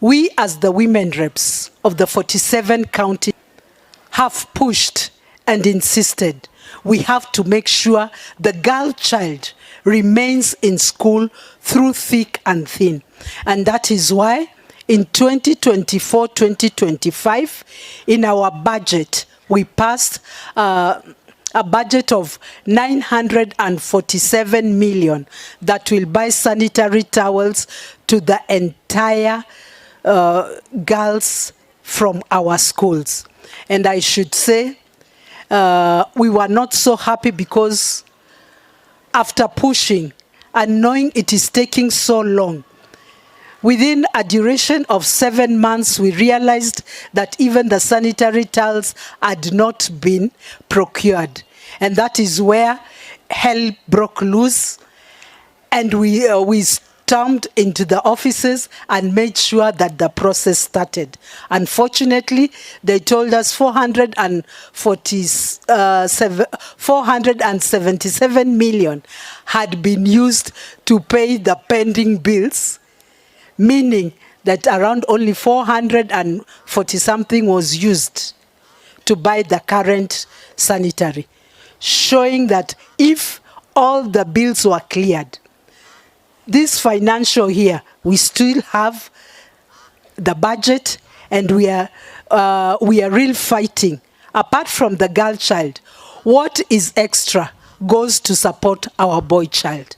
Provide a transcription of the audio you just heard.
We as the women reps of the 47 counties have pushed and insisted we have to make sure the girl child remains in school through thick and thin. And that is why in 2024-2025, in our budget, we passed a budget of 947 million that will buy sanitary towels to the entire girls from our schools. And I should say, we were not so happy because after pushing and knowing it is taking so long, within a duration of 7 months, we realized that even the sanitary towels had not been procured. And that is where hell broke loose, and we stormed into the offices and made sure that the process started. Unfortunately, they told us 477 million had been used to pay the pending bills, meaning that around only 440 something was used to buy the current sanitary, showing that if all the bills were cleared, this financial year, we still have the budget, and we are real fighting. Apart from the girl child, what is extra goes to support our boy child.